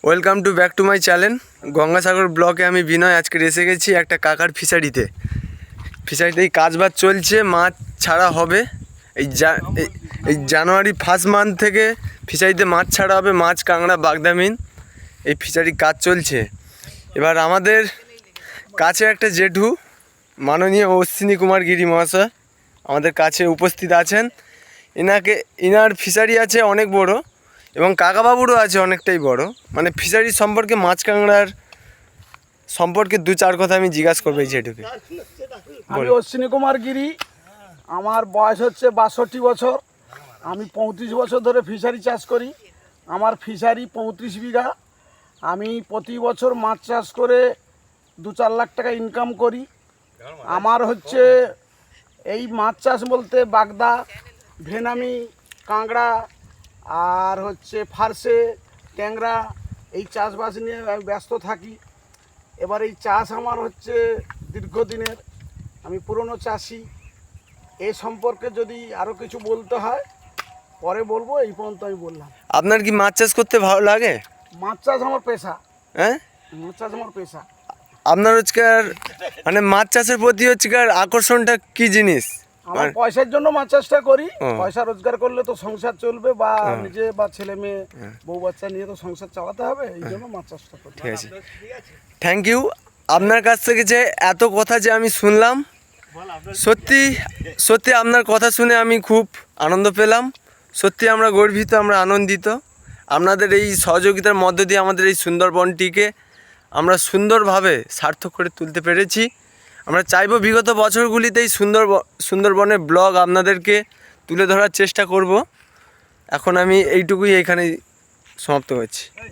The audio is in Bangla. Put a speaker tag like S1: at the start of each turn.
S1: Welcome to back to my channel Gangasagar ব্লকে। আমি বিনয় আজকে এসে গেছি একটা কাকার ফিশারিতে। ফিশারিতেই কাজবাজ চলছে, মাছ ছাড়া হবে। এই জানুয়ারি ফার্স্ট মান্থ থেকে ফিশারিতে মাছ ছাড়া হবে, মাছ, কাঁকড়া, বাগদামিন। এই ফিশারির কাজ চলছে। এবার আমাদের কাছে একটা জেঠু মাননীয় অশ্বিনী কুমার গিরি মহাশয় আমাদের কাছে উপস্থিত আছেন। ইনার ফিশারি আছে অনেক বড়, এবং কাকাবাবুরও আছে অনেকটাই বড়। মানে ফিশারি সম্পর্কে, মাছ কাঁকড়ার সম্পর্কে দু চার কথা আমি জিজ্ঞাসা করবো এই জেঠুকে।
S2: আমি অশ্বিনী কুমার গিরি, আমার বয়স হচ্ছে 62 বছর। আমি 35 বছর ধরে ফিশারি চাষ করি। আমার ফিশারি 35 বিঘা। আমি প্রতি বছর মাছ চাষ করে 2-4 লাখ টাকা ইনকাম করি। আমার হচ্ছে এই মাছ চাষ বলতে বাগদা, ভেনামি, কাঁকড়া আর হচ্ছে ফারসে, ট্যাংরা, এই চাষবাস নিয়ে আমি ব্যস্ত থাকি। এবার এই চাষ আমার হচ্ছে দীর্ঘদিনের, আমি পুরনো চাষি। এ সম্পর্কে যদি আরও কিছু বলতে হয় পরে বলবো, এই পর্যন্ত আমি বললাম।
S1: আপনার কি মাছ চাষ করতে ভালো লাগে?
S2: মাছ চাষ আমার পেশা।
S1: হ্যাঁ,
S2: মাছ চাষ আমার পেশা।
S1: আপনার রোজকার মানে মাছ চাষের প্রতি হচ্ছেকার আকর্ষণটা কি জিনিস?
S2: আমার পয়সার জন্য মাছ চাষটা করি।
S1: ও।
S2: পয়সা রোজগার করলে তো সংসার চলবে, বা নিজে বা ছেলে মেয়ে বউ বাচ্চা নিয়ে তো সংসার চালাতে হবে, এই জন্য মাছ চাষটা করি।
S1: ঠিক আছে, থ্যাংক ইউ। আপনার কাছ থেকে যে এত কথা যে আমি শুনলাম, সত্যি সত্যি আপনার কথা শুনে আমি খুব আনন্দ পেলাম। সত্যি আমরা গর্বিত, আমরা আনন্দিত। আপনাদের এই সহযোগিতার মধ্য দিয়ে আমাদের এই সুন্দরবনটিকে আমরা সুন্দরভাবে সার্থক করে তুলতে পেরেছি। আমরা চাইবো বিগত বছরগুলিতে এই সুন্দরবনের ব্লগ আপনাদেরকে তুলে ধরার চেষ্টা করব। এখন আমি এইটুকুই এইখানেই সমাপ্ত করছি।